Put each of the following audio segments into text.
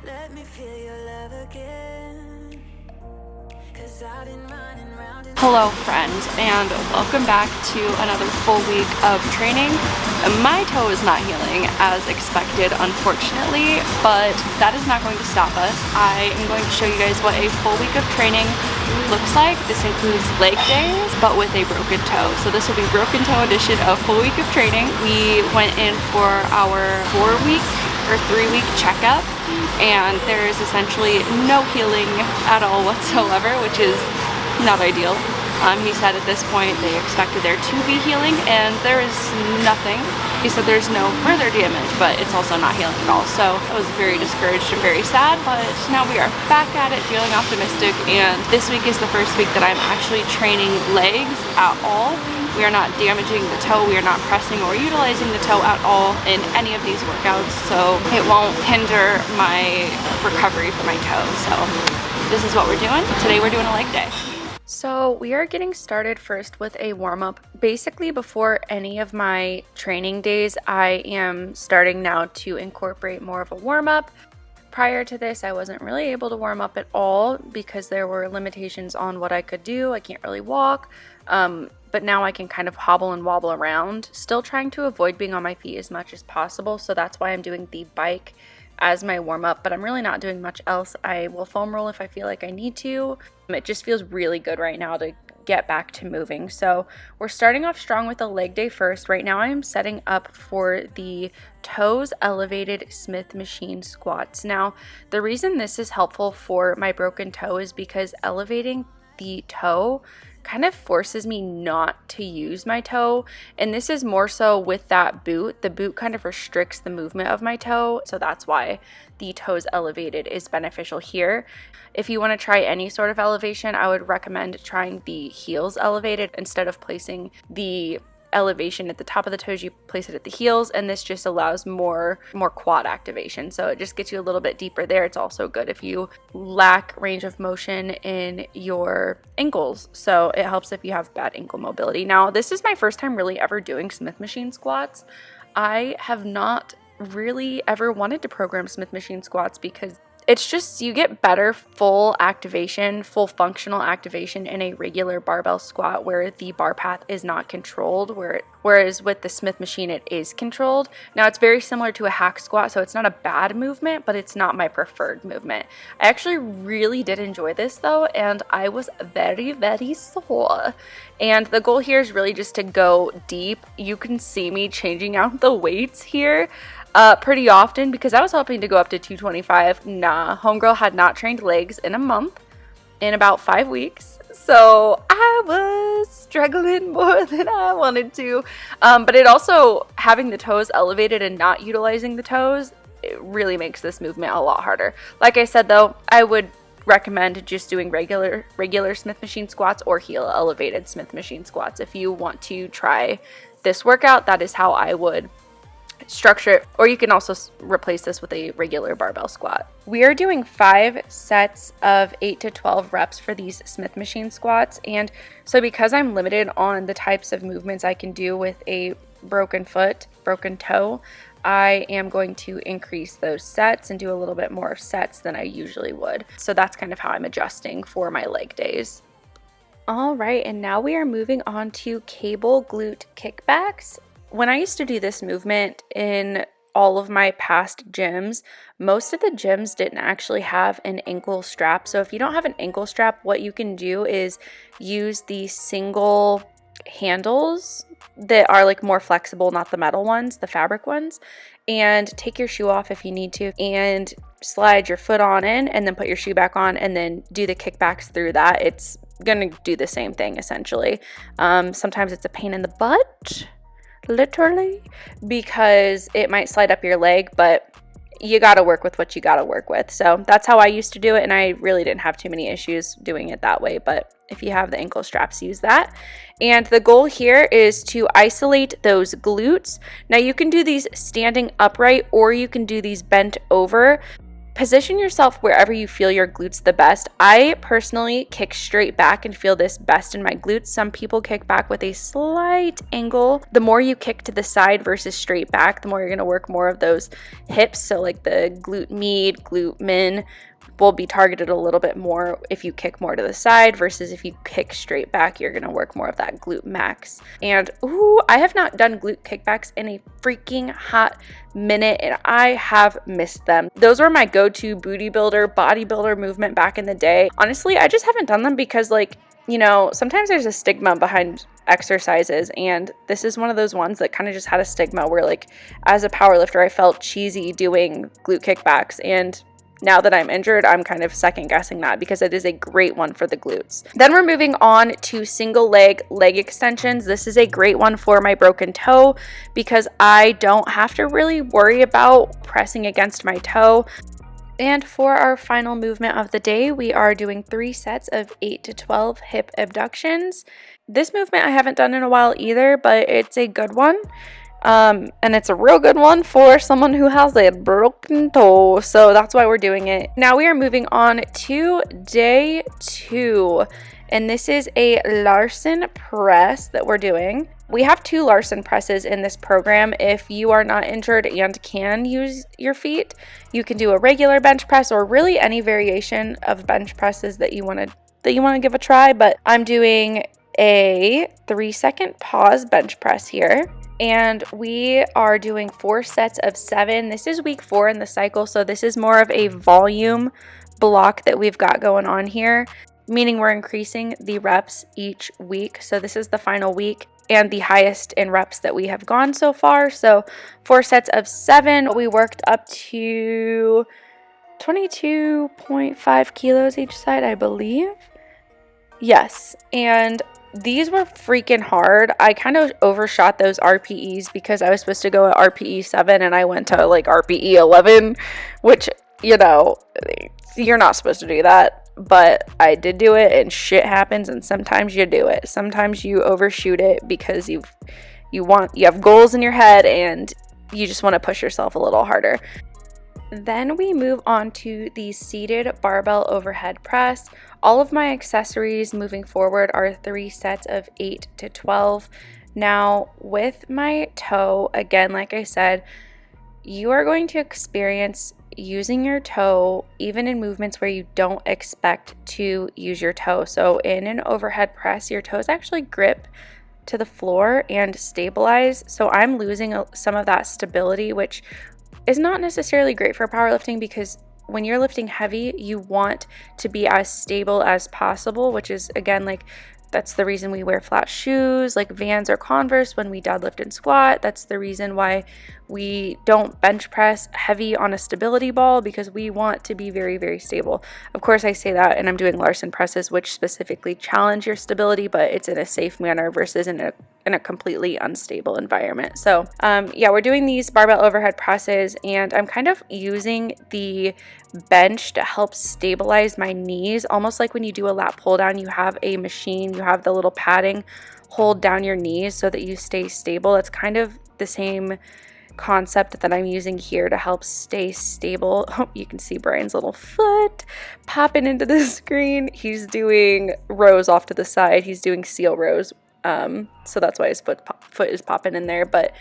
Let me feel your love again. 'Cause I've been running round and Hello friends, and welcome back to another full week of training. My toe is not healing as expected, unfortunately, but that is not going to stop us. I am going to show you guys what a full week of training looks like. This includes leg days, but with a broken toe. So this will be broken toe edition of full week of training. We went in for our 4-week or 3-week checkup, and there is essentially no healing at all whatsoever, which is not ideal. He said at this point they expected there to be healing, and there is nothing. He said there's no further damage, but it's also not healing at all. So I was very discouraged and very sad, but now we are back at it, feeling optimistic, and this week is the first week that I'm actually training legs at all. We are not damaging the toe, we are not pressing or utilizing the toe at all in any of these workouts, so it won't hinder my recovery for my toe. So this is what we're doing. Today we're doing a leg day. So we are getting started first with a warm-up. Basically, before any of my training days, I am starting now to incorporate more of a warm-up. Prior to this, I wasn't really able to warm up at all because there were limitations on what I could do. I can't really walk, but now I can kind of hobble and wobble around, still trying to avoid being on my feet as much as possible. So that's why I'm doing the bike as my warm-up, but I'm really not doing much else. I will foam roll if I feel like I need to. It just feels really good right now to get back to moving. So we're starting off strong with a leg day first. Right now I'm setting up for the toes elevated Smith machine squats. Now, the reason this is helpful for my broken toe is because elevating the toe kind of forces me not to use my toe, and this is more so with that boot. The boot kind of restricts the movement of my toe, so that's why the toes elevated is beneficial here. If you want to try any sort of elevation, I would recommend trying the heels elevated instead of placing the elevation at the top of the toes. You place it at the heels, and this just allows more quad activation, so it just gets you a little bit deeper there. It's also good if you lack range of motion in your ankles, so it helps if you have bad ankle mobility. Now, this is my first time really ever doing Smith machine squats. I have not really ever wanted to program Smith machine squats because it's just, you get better full activation, full functional activation in a regular barbell squat where the bar path is not controlled, whereas with the Smith machine it is controlled. Now, it's very similar to a hack squat, so it's not a bad movement, but it's not my preferred movement. I actually really did enjoy this though, and I was very, very sore. And the goal here is really just to go deep. You can see me changing out the weights here pretty often because I was hoping to go up to 225. Nah, homegirl had not trained legs in a month, in about 5 weeks. So I was struggling more than I wanted to. But it also, having the toes elevated and not utilizing the toes, it really makes this movement a lot harder. Like I said though, I would recommend just doing regular Smith machine squats or heel elevated Smith machine squats. If you want to try this workout, that is how I would structure it, or you can also replace this with a regular barbell squat. We are doing 5 sets of 8 to 12 reps for these Smith machine squats, and so because I'm limited on the types of movements I can do with a broken foot, broken toe, I am going to increase those sets and do a little bit more sets than I usually would. So that's kind of how I'm adjusting for my leg days. All right, and now we are moving on to cable glute kickbacks. When I used to do this movement in all of my past gyms, most of the gyms didn't actually have an ankle strap. So if you don't have an ankle strap, what you can do is use the single handles that are like more flexible, not the metal ones, the fabric ones, and take your shoe off if you need to and slide your foot on in and then put your shoe back on and then do the kickbacks through that. It's gonna do the same thing essentially. Sometimes it's a pain in the butt, literally, because it might slide up your leg, but you got to work with what you got to work with. So that's how I used to do it, and I really didn't have too many issues doing it that way. But if you have the ankle straps, use that. And the goal here is to isolate those glutes. Now you can do these standing upright or you can do these bent over. Position yourself wherever you feel your glutes the best. I personally kick straight back and feel this best in my glutes. Some people kick back with a slight angle. The more you kick to the side versus straight back, the more you're going to work more of those hips. So like the glute med, glute min will be targeted a little bit more if you kick more to the side versus if you kick straight back, you're going to work more of that glute max. And I have not done glute kickbacks in a freaking hot minute, and I have missed them. Those were my go-to booty builder, bodybuilder movement back in the day. Honestly, I just haven't done them because, like, you know, sometimes there's a stigma behind exercises, and this is one of those ones that kind of just had a stigma where, like, as a powerlifter, I felt cheesy doing glute kickbacks, and now that I'm injured, I'm kind of second guessing that because it is a great one for the glutes. Then we're moving on to single leg extensions. This is a great one for my broken toe because I don't have to really worry about pressing against my toe. And for our final movement of the day, we are doing 3 sets of 8 to 12 hip abductions. This movement I haven't done in a while either, but it's a good one. And it's a real good one for someone who has a broken toe. So that's why we're doing it. Now we are moving on to day 2. And this is a Larson press that we're doing. We have 2 Larson presses in this program. If you are not injured and can use your feet, you can do a regular bench press or really any variation of bench presses that you want to give a try. But I'm doing a 3-second pause bench press here. And we are doing 4 sets of 7. This is week 4 in the cycle, so this is more of a volume block that we've got going on here, meaning we're increasing the reps each week. So this is the final week and the highest in reps that we have gone so far. So 4 sets of 7. We worked up to 22.5 kilos each side, I believe. Yes, and these were freaking hard. I kind of overshot those RPEs because I was supposed to go at RPE 7 and I went to like RPE 11, which, you know, you're not supposed to do that. But I did do it, and shit happens, and sometimes you do it. Sometimes you overshoot it because you have goals in your head and you just want to push yourself a little harder. Then we move on to the seated barbell overhead press. All of my accessories moving forward are 3 sets of 8 to 12. Now, with my toe, again, like I said, you are going to experience using your toe even in movements where you don't expect to use your toe. So in an overhead press, your toes actually grip to the floor and stabilize. So I'm losing some of that stability, which is not necessarily great for powerlifting because when you're lifting heavy, you want to be as stable as possible, which is, again, like, that's the reason we wear flat shoes like Vans or Converse when we deadlift and squat. That's the reason why we don't bench press heavy on a stability ball, because we want to be very, very stable. Of course, I say that and I'm doing Larson presses, which specifically challenge your stability, but it's in a safe manner versus in a completely unstable environment. So yeah, we're doing these barbell overhead presses, and I'm kind of using the bench to help stabilize my knees, almost like when you do a lat pull down, you have a machine, you have the little padding hold down your knees so that you stay stable. It's kind of the same concept that I'm using here to help stay stable. Oh, you can see Brian's little foot popping into the screen. He's doing rows off to the side. He's doing seal rows. So that's why his foot is popping in there. But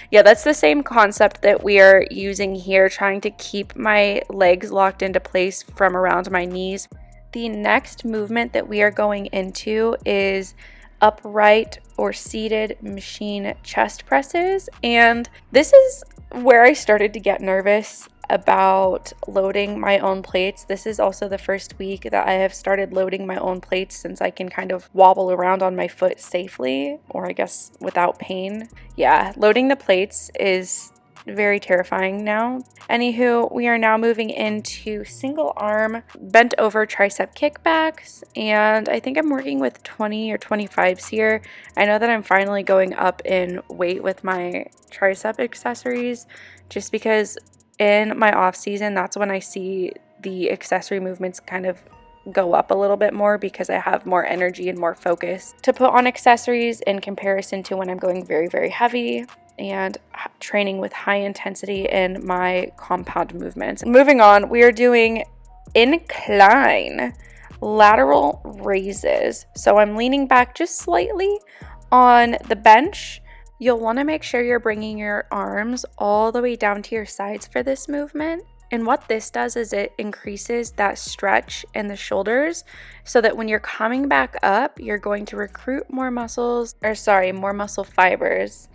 yeah, that's the same concept that we are using here, trying to keep my legs locked into place from around my knees. The next movement that we are going into is upright or seated machine chest presses. And this is where I started to get nervous about loading my own plates. This is also the first week that I have started loading my own plates, since I can kind of wobble around on my foot safely, or I guess without pain. Yeah, loading the plates is very terrifying now. Anywho, we are now moving into single arm bent over tricep kickbacks, and I think I'm working with 20 or 25s here. I know that I'm finally going up in weight with my tricep accessories, just because in my off season, that's when I see the accessory movements kind of go up a little bit more, because I have more energy and more focus to put on accessories in comparison to when I'm going very, very heavy. and training with high intensity in my compound movements. Moving on, we are doing incline lateral raises. So I'm leaning back just slightly on the bench. You'll want to make sure you're bringing your arms all the way down to your sides for this movement. And what this does is it increases that stretch in the shoulders so that when you're coming back up, you're going to recruit more muscle fibers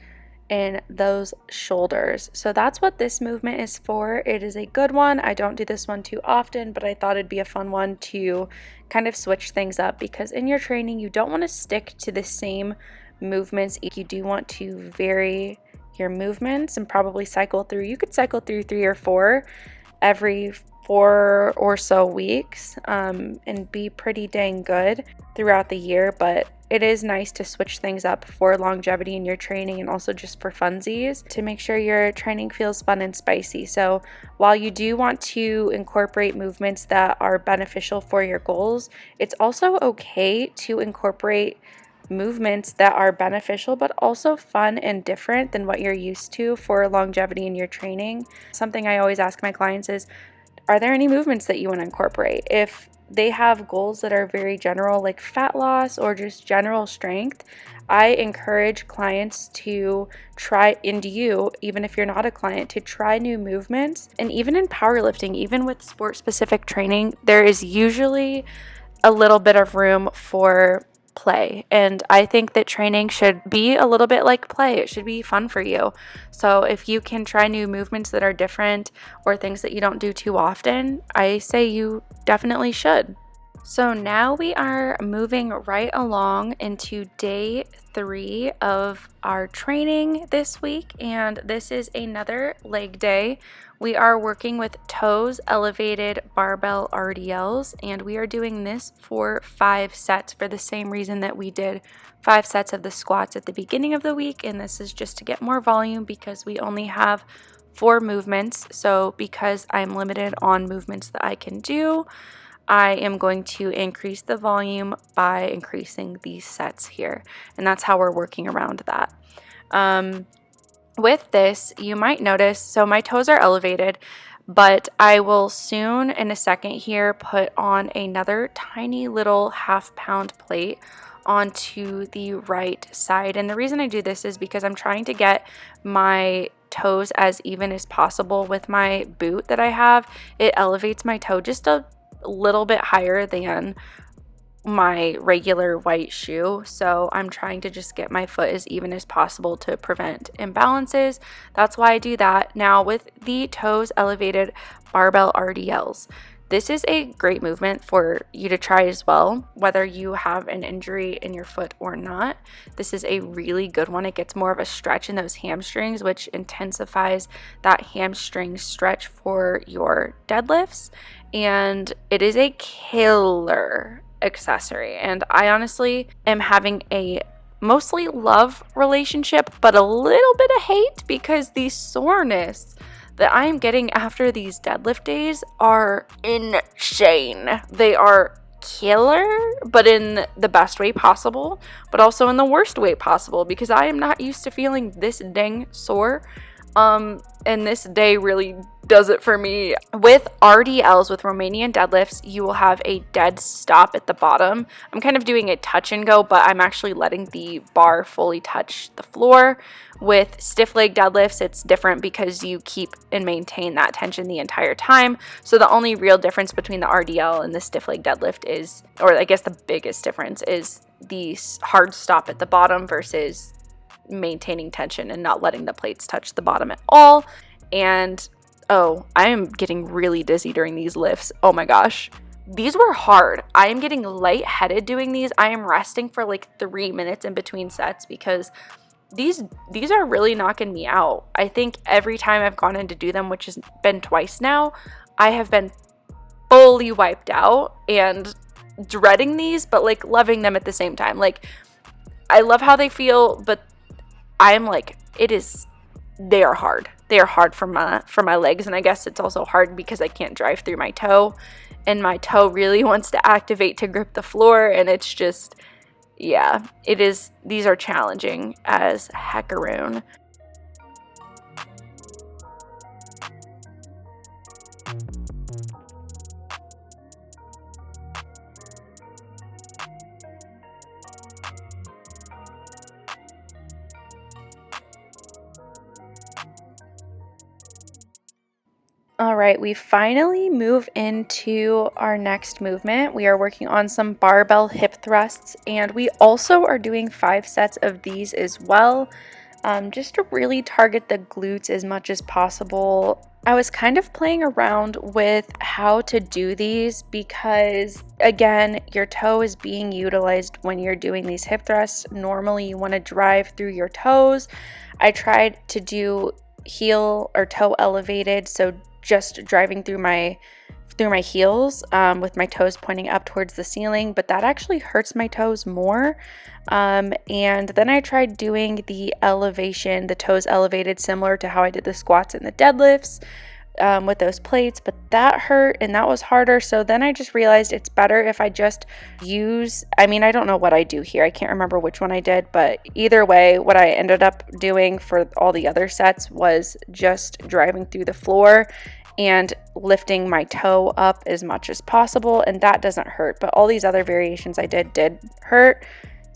in those shoulders. So that's what this movement is for. It is a good one. I don't do this one too often, but I thought it'd be a fun one to kind of switch things up, because in your training, you don't want to stick to the same movements. You do want to vary your movements and probably cycle through. You could cycle through 3 or 4 every 4 or so weeks and be pretty dang good throughout the year. But it is nice to switch things up for longevity in your training and also just for funsies to make sure your training feels fun and spicy. So while you do want to incorporate movements that are beneficial for your goals, it's also okay to incorporate movements that are beneficial but also fun and different than what you're used to for longevity in your training. Something I always ask my clients is, are there any movements that you want to incorporate? If they have goals that are very general, like fat loss or just general strength, I encourage clients to try, and you, even if you're not a client, to try new movements. And even in powerlifting, even with sport-specific training, there is usually a little bit of room for play. And I think that training should be a little bit like play. It should be fun for you. So if you can try new movements that are different or things that you don't do too often, I say you definitely should. So now we are moving right along into day 3 of our training this week, and this is another leg day. We are working with toes elevated barbell RDLs, and we are doing this for 5 sets for the same reason that we did 5 sets of the squats at the beginning of the week. And this is just to get more volume because we only have 4 movements. So because I'm limited on movements that I can do, I am going to increase the volume by increasing these sets here. And that's how we're working around that. With this, you might notice, so my toes are elevated, but I will soon in a second here put on another tiny little half-pound plate onto the right side. And the reason I do this is because I'm trying to get my toes as even as possible with my boot that I have. It elevates my toe just a little bit higher than my regular white shoe, so I'm trying to just get my foot as even as possible to prevent imbalances. That's why I do that. Now with the toes elevated barbell RDLs, this is a great movement for you to try as well, whether you have an injury in your foot or not. This is a really good one. It gets more of a stretch in those hamstrings, which intensifies that hamstring stretch for your deadlifts, and it is a killer accessory. And I honestly am having a mostly love relationship but a little bit of hate, because the soreness that I am getting after these deadlift days are insane. They are killer, but in the best way possible, but also in the worst way possible, because I am not used to feeling this dang sore. And this day really does it for me. With RDLs, with Romanian deadlifts, you will have a dead stop at the bottom. I'm kind of doing a touch and go, but I'm actually letting the bar fully touch the floor. With stiff leg deadlifts, it's different because you keep and maintain that tension the entire time. So the only real difference between the RDL and the stiff leg deadlift is, or I guess the biggest difference is the hard stop at the bottom versus maintaining tension and not letting the plates touch the bottom at all. And oh, I am getting really dizzy during these lifts. Oh my gosh, these were hard. I am getting lightheaded doing these. I am resting for like 3 minutes in between sets because these are really knocking me out. I think every time I've gone in to do them, which has been twice now, I have been fully wiped out and dreading these, but like loving them at the same time. Like, I love how they feel, but I'm like, they are hard. They are hard for my legs, and I guess it's also hard because I can't drive through my toe, and my toe really wants to activate to grip the floor, and it's just, yeah, it is. These are challenging as heckaroon. All right, we finally move into our next movement. We are working on some barbell hip thrusts, and we also are doing 5 sets of these as well, just to really target the glutes as much as possible. I was kind of playing around with how to do these because, again, your toe is being utilized when you're doing these hip thrusts. Normally, you want to drive through your toes. I tried to do heel or toe elevated, so just driving through my heels with my toes pointing up towards the ceiling, but that actually hurts my toes more. And then I tried doing the elevation, the toes elevated, similar to how I did the squats and the deadlifts with those plates, but that hurt and that was harder. So then I just realized it's better if I just use, I don't know what I do here. I can't remember which one I did, but either way, what I ended up doing for all the other sets was just driving through the floor and lifting my toe up as much as possible, and that doesn't hurt, but all these other variations I did hurt.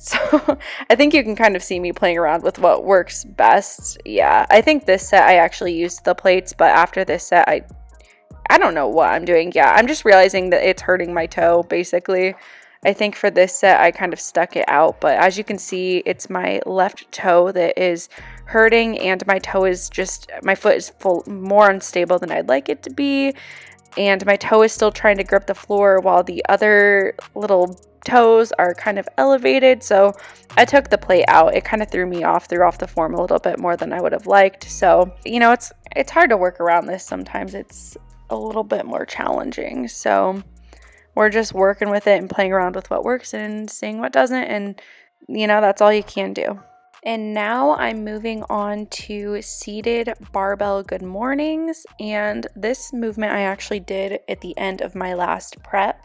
So I think you can kind of see me playing around with what works best. Yeah, I think this set I actually used the plates, but after this set I don't know what I'm doing. Yeah, I'm just realizing that it's hurting my toe basically. I think for this set I kind of stuck it out, but as you can see, it's my left toe that is hurting, and my toe is just, my foot is more unstable than I'd like it to be, and my toe is still trying to grip the floor while the other little toes are kind of elevated. So I took the plate out. It kind of threw off the form a little bit more than I would have liked. So, it's hard to work around this. Sometimes it's a little bit more challenging. So we're just working with it and playing around with what works and seeing what doesn't, and that's all you can do. And now I'm moving on to seated barbell good mornings, and this movement I actually did at the end of my last prep.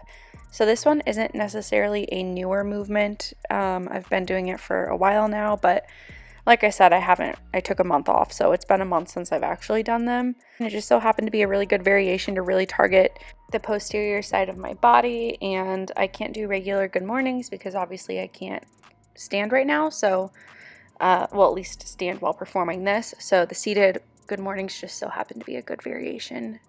So this one isn't necessarily a newer movement. I've been doing it for a while now, but like I said, I took a month off, so it's been a month since I've actually done them. And it just so happened to be a really good variation to really target the posterior side of my body, and I can't do regular good mornings because obviously I can't stand right now, so well, at least stand while performing this. So the seated good mornings just so happen to be a good variation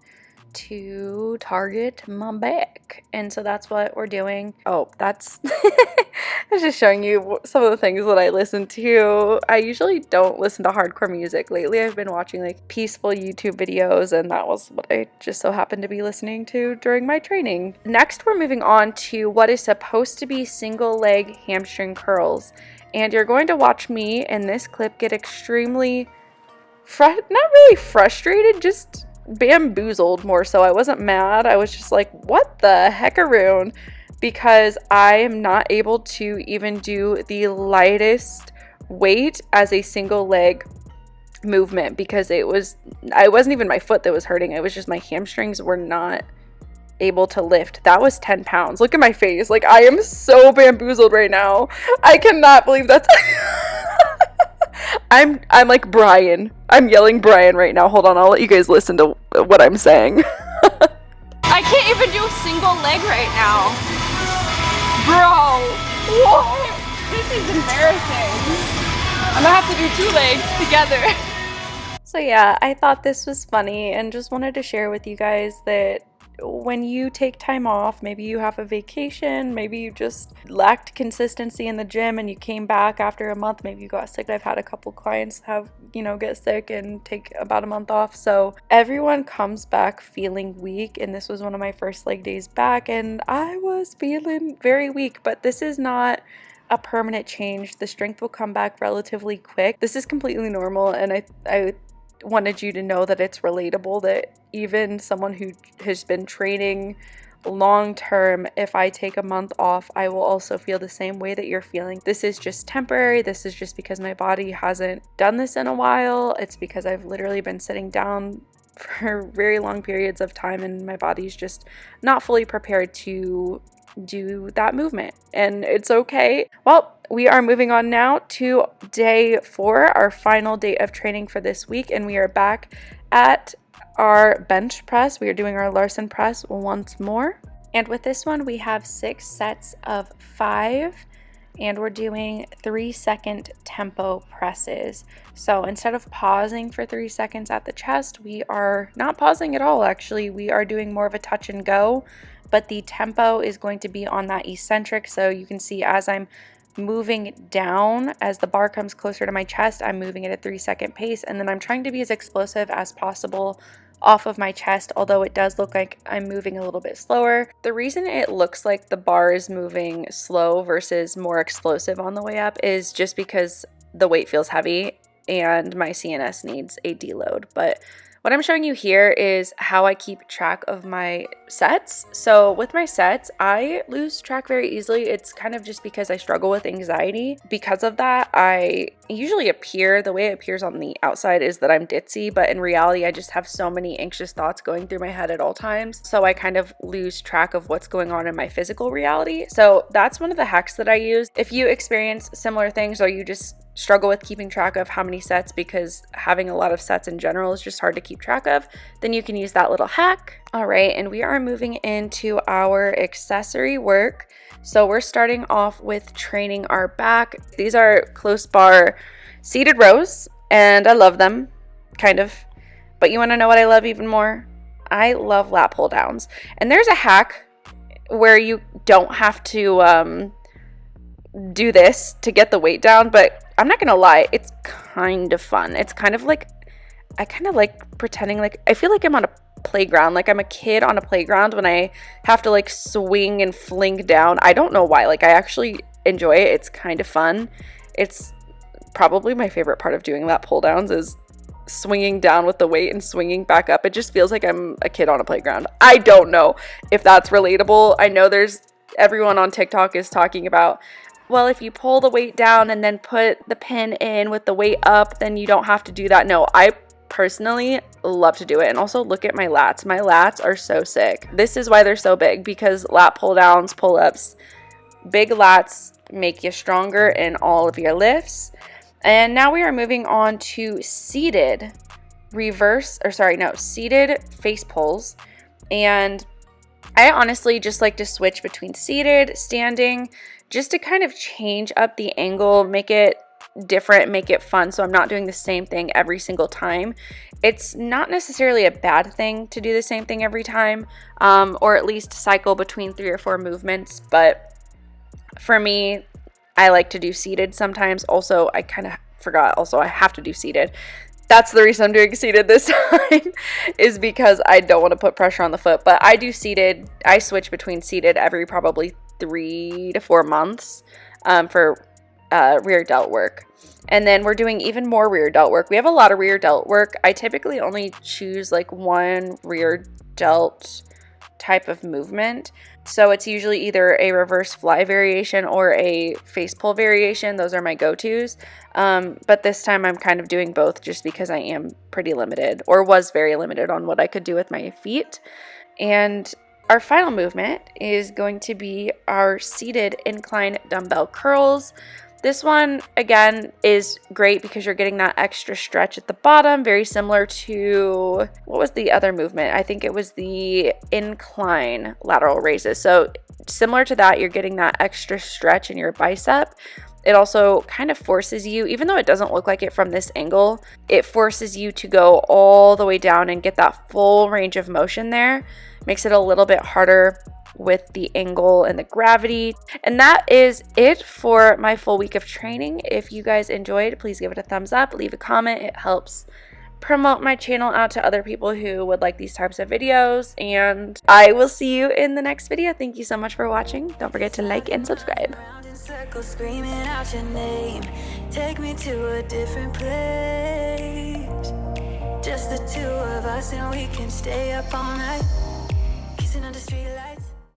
to target my back, and so that's what we're doing. Oh, that's I was just showing you some of the things that I listen to. I usually don't listen to hardcore music. Lately I've been watching like peaceful YouTube videos, and that was what I just so happened to be listening to during my training. Next, we're moving on to what is supposed to be single leg hamstring curls, and you're going to watch me in this clip get extremely not really frustrated, just bamboozled more so. I wasn't mad. I was just like, what the heckaroon? Because I am not able to even do the lightest weight as a single leg movement because it wasn't even my foot that was hurting. It was just my hamstrings were not able to lift. That was 10 pounds. Look at my face. Like, I am so bamboozled right now. I cannot believe that's I'm like Brian. I'm yelling Brian right now. Hold on, I'll let you guys listen to what I'm saying. I can't even do a single leg right now. Bro, what? This is embarrassing. I'm gonna have to do 2 legs together. So yeah, I thought this was funny and just wanted to share with you guys that when you take time off, maybe you have a vacation, maybe you just lacked consistency in the gym and you came back after a month, maybe you got sick. I've had a couple clients get sick and take about a month off. So everyone comes back feeling weak, and this was one of my first leg days back and I was feeling very weak, but this is not a permanent change. The strength will come back relatively quick. This is completely normal, and I wanted you to know that it's relatable, that even someone who has been training long term, if I take a month off, I will also feel the same way that you're feeling. This is just temporary. This is just because my body hasn't done this in a while. It's because I've literally been sitting down for very long periods of time and my body's just not fully prepared to do that movement, and it's okay. Well, we are moving on now to day 4, our final day of training for this week, and we are back at our bench press. We are doing our Larson press once more. And with this one, we have 6 sets of 5, and we're doing 3-second tempo presses. So instead of pausing for 3 seconds at the chest, we are not pausing at all, actually. We are doing more of a touch and go, but the tempo is going to be on that eccentric. So you can see as I'm moving down, as the bar comes closer to my chest, I'm moving at a 3-second pace, and then I'm trying to be as explosive as possible off of my chest, although it does look like I'm moving a little bit slower. The reason it looks like the bar is moving slow versus more explosive on the way up is just because the weight feels heavy and my CNS needs a deload. But what I'm showing you here is how I keep track of my sets. So with my sets, I lose track very easily. It's kind of just because I struggle with anxiety. Because of that, I usually the way it appears on the outside is that I'm ditzy, but in reality, I just have so many anxious thoughts going through my head at all times. So I kind of lose track of what's going on in my physical reality. So that's one of the hacks that I use. If you experience similar things, or you just struggle with keeping track of how many sets because having a lot of sets in general is just hard to keep track of, then you can use that little hack. All right, and we are moving into our accessory work. So we're starting off with training our back. These are close bar seated rows, and I love them, kind of. But you want to know what I love even more? I love lat pull downs. And there's a hack where you don't have to do this to get the weight down, but I'm not gonna lie, it's kind of fun. It's kind of like, I kind of like pretending like, I feel like I'm on a playground, like I'm a kid on a playground when I have to like swing and fling down. I don't know why, like I actually enjoy it. It's kind of fun. It's probably my favorite part of doing lat pull downs is swinging down with the weight and swinging back up. It just feels like I'm a kid on a playground. I don't know if that's relatable. I know everyone on TikTok is talking about, well, if you pull the weight down and then put the pin in with the weight up, then you don't have to do that. No, I personally love to do it. And also look at my lats. My lats are so sick. This is why they're so big, because lat pull downs, pull ups, big lats make you stronger in all of your lifts. And now we are moving on to seated seated face pulls. And I honestly just like to switch between seated, standing, just to kind of change up the angle, make it different, make it fun, so I'm not doing the same thing every single time. It's not necessarily a bad thing to do the same thing every time, or at least cycle between 3 or 4 movements, but for me, I like to do seated sometimes. Also, I kind of forgot, I have to do seated. That's the reason I'm doing seated this time, is because I don't want to put pressure on the foot, but I do seated. I switch between seated every probably 3 to 4 months for rear delt work. And then we're doing even more rear delt work. We have a lot of rear delt work. I typically only choose like one rear delt type of movement. So it's usually either a reverse fly variation or a face pull variation. Those are my go-tos. But this time I'm kind of doing both just because I am pretty limited, or was very limited, on what I could do with my feet. And our final movement is going to be our seated incline dumbbell curls. This one, again, is great because you're getting that extra stretch at the bottom, very similar to, what was the other movement? I think it was the incline lateral raises. So similar to that, you're getting that extra stretch in your bicep. It also kind of forces you, even though it doesn't look like it from this angle, it forces you to go all the way down and get that full range of motion there. Makes it a little bit harder with the angle and the gravity. And that is it for my full week of training. If you guys enjoyed, please give it a thumbs up, leave a comment. It helps promote my channel out to other people who would like these types of videos. And I will see you in the next video. Thank you so much for watching. Don't forget to like and subscribe. Circles screaming out your name. Take me to a different place. Just the two of us, and we can stay up all night, kissing under street lights.